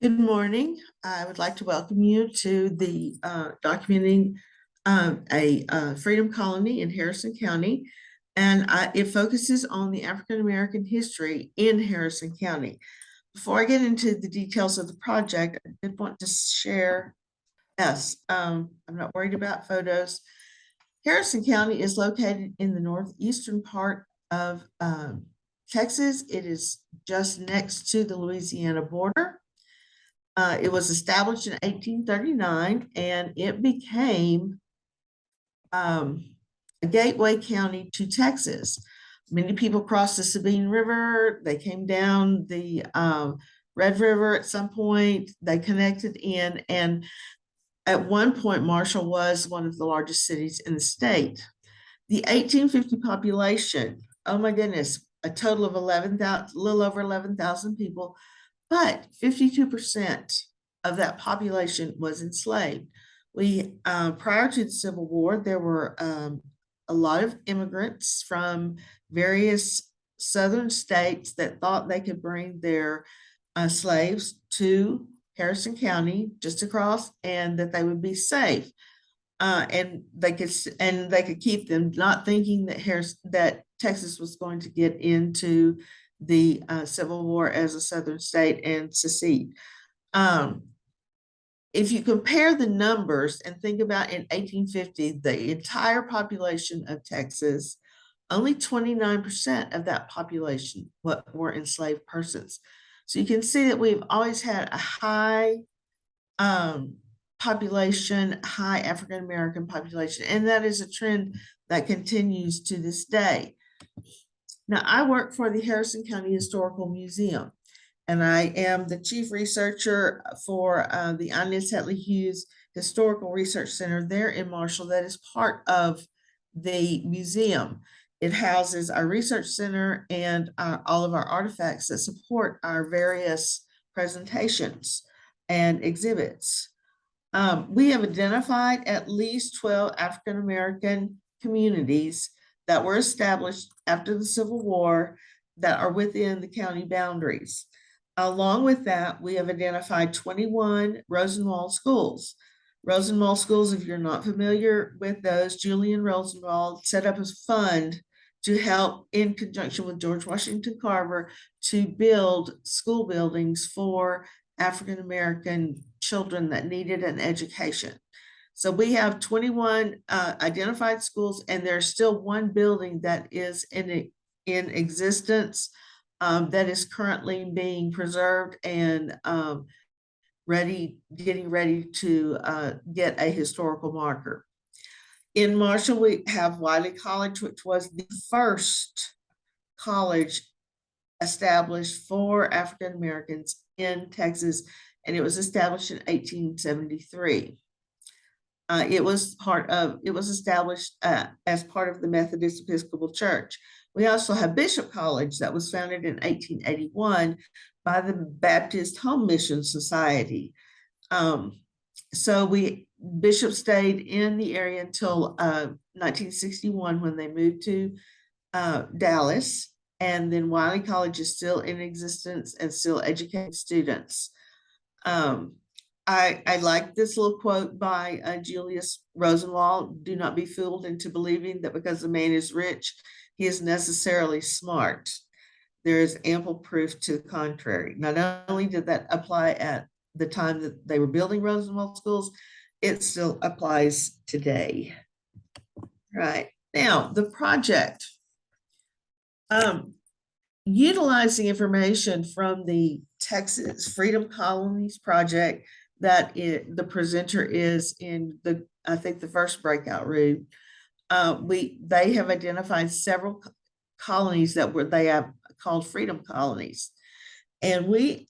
Good morning. I would like to welcome you to the documenting a freedom colony in Harrison County. And it focuses on the African American history in Harrison County. Before I get into the details of the project, I did want to share, yes, I'm not worried about photos. Harrison County is located in the northeastern part of Texas. It is just next to the Louisiana border. It was established in 1839 and it became a gateway county to Texas. Many people crossed the Sabine River. They came down the Red River at some point. They connected in, and at one point, Marshall was one of the largest cities in the state. The 1850 population, oh my goodness, a total of 11,000, a little over 11,000 people, but 52% of that population was enslaved. Prior to the Civil War, there were a lot of immigrants from various southern states that thought they could bring their slaves to Harrison County just across, and that they would be safe. And they could keep them, not thinking that Texas was going to get into the Civil War as a southern state and secede. If you compare the numbers and think about in 1850, the entire population of Texas, only 29% of that population were enslaved persons. So you can see that we've always had a high population, high African American population, and that is a trend that continues to this day. Now, I work for the Harrison County Historical Museum, and I am the chief researcher for the Inez Hetley Hughes Historical Research Center there in Marshall that is part of the museum. It houses our research center and all of our artifacts that support our various presentations and exhibits. We have identified at least 12 African American communities that were established after the Civil War that are within the county boundaries. Along with that, we have identified 21 Rosenwald schools. Rosenwald schools, if you're not familiar with those, Julian Rosenwald set up a fund to help, in conjunction with George Washington Carver, to build school buildings for African American children that needed an education. So we have 21 identified schools, and there's still one building that is in existence that is currently being preserved and getting ready to get a historical marker. In Marshall, we have Wiley College, which was the first college established for African Americans in Texas, and it was established in 1873. It was established as part of the Methodist Episcopal Church. We also have Bishop College that was founded in 1881 by the Baptist Home Mission Society. Bishop stayed in the area until 1961 when they moved to Dallas, and then Wiley College is still in existence and still educating students. I like this little quote by Julius Rosenwald: "Do not be fooled into believing that because a man is rich, he is necessarily smart. There is ample proof to the contrary." Not only did that apply at the time that they were building Rosenwald schools, it still applies today. Right now, the project, utilizing information from the Texas Freedom Colonies project that the presenter is in I think the first breakout room. They have identified several colonies that they have called freedom colonies. And we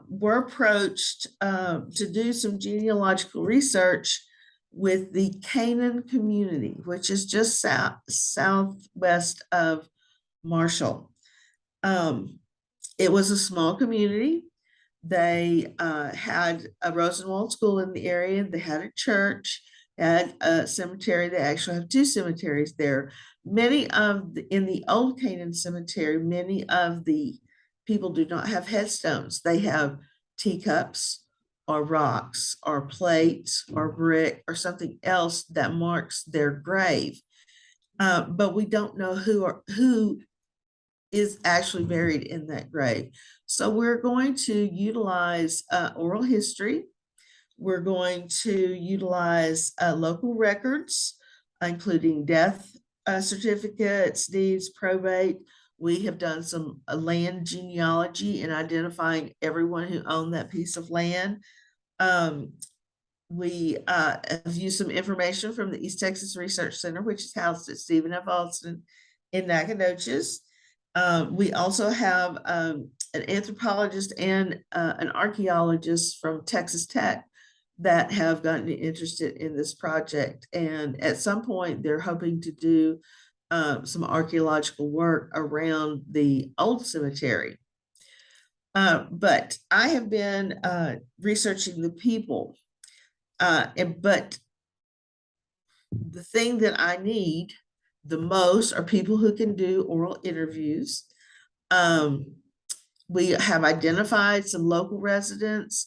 were approached to do some genealogical research with the Canaan community, which is just southwest of Marshall. It was a small community. They had a Rosenwald school in the area. They had a church. had a cemetery. They actually have two cemeteries there. In the old Canaan cemetery, many of the people do not have headstones. They have teacups or rocks or plates or brick or something else that marks their grave. But we don't know who is actually buried in that grave. So we're going to utilize oral history. We're going to utilize local records, including death certificates, deeds, probate. We have done some land genealogy in identifying everyone who owned that piece of land. We have used some information from the East Texas Research Center, which is housed at Stephen F. Austin in Nacogdoches. We also have an anthropologist and an archaeologist from Texas Tech that have gotten interested in this project. And at some point, they're hoping to do some archaeological work around the old cemetery. But I have been researching the people. But the thing that I need the most are people who can do oral interviews. We have identified some local residents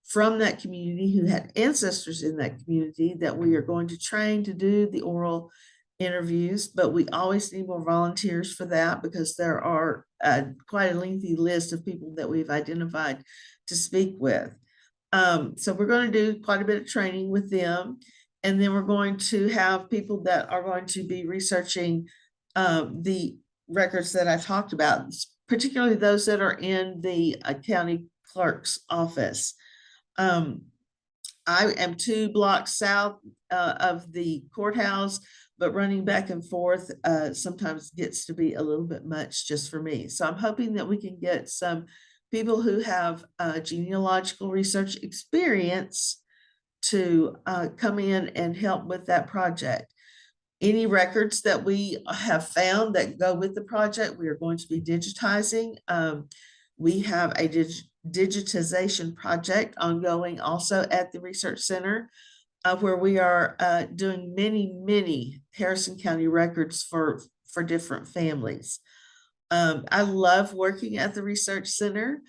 from that community who had ancestors in that community that we are going to train to do the oral interviews, but we always need more volunteers for that because there are quite a lengthy list of people that we've identified to speak with. So we're going to do quite a bit of training with them. And then we're going to have people that are going to be researching the records that I've talked about, particularly those that are in the county clerk's office. I am 2 blocks south of the courthouse, but running back and forth sometimes gets to be a little bit much just for me. So I'm hoping that we can get some people who have genealogical research experience to come in and help with that project. Any records that we have found that go with the project, we are going to be digitizing. We have a digitization project ongoing also at the Research Center, where we are doing many Harrison County records for different families. I love working at the Research Center.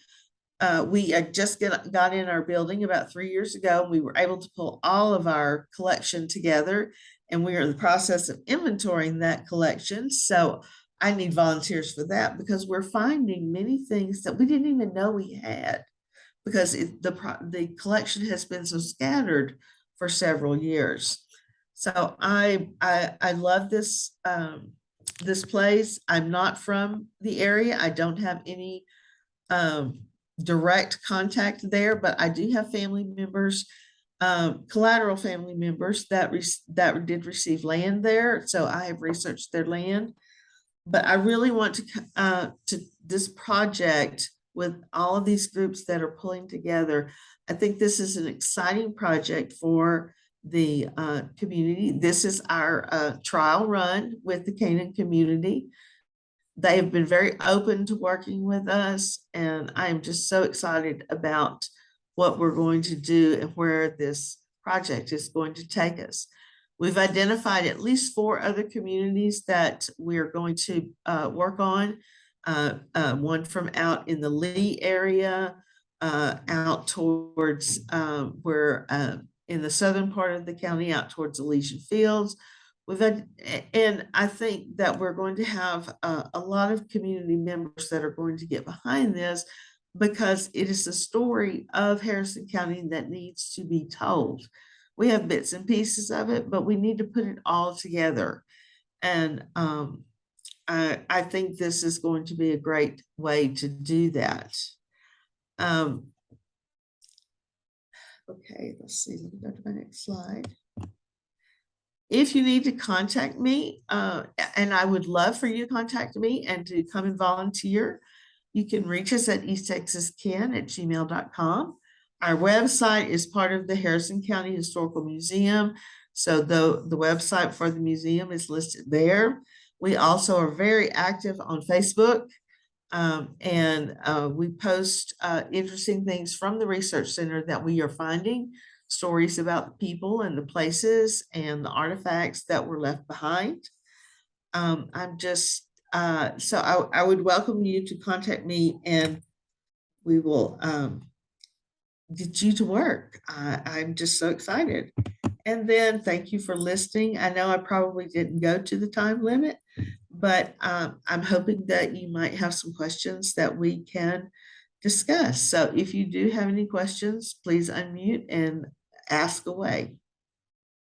We just got in our building about 3 years ago. We were able to pull all of our collection together, and we are in the process of inventorying that collection. So I need volunteers for that because we're finding many things that we didn't even know we had because the collection has been so scattered for several years. So I love this this place. I'm not from the area. I don't have any direct contact there, but I do have family members, collateral family members that did receive land there. So I have researched their land, but I really want to this project with all of these groups that are pulling together. I think this is an exciting project for the community. This is our trial run with the Canaan community. They have been very open to working with us, and I am just so excited about what we're going to do and where this project is going to take us. We've identified at least 4 other communities that we're going to work on. One from out in the Lee area, out towards where in the southern part of the county, out towards Elysian Fields. And I think that we're going to have a lot of community members that are going to get behind this because it is the story of Harrison County that needs to be told. We have bits and pieces of it, but we need to put it all together. And I think this is going to be a great way to do that. Okay, let's see. Let me go to my next slide. If you need to contact me, and I would love for you to contact me and to come and volunteer, you can reach us at easttexaskin@gmail.com. Our website is part of the Harrison County Historical Museum. So the website for the museum is listed there. We also are very active on Facebook, and we post interesting things from the Research Center that we are finding. stories about the people and the places and the artifacts that were left behind. I'm just, so I would welcome you to contact me and we will get you to work. I'm just so excited. And then thank you for listening. I know I probably didn't go to the time limit, but I'm hoping that you might have some questions that we can discuss. So if you do have any questions, please unmute and ask away.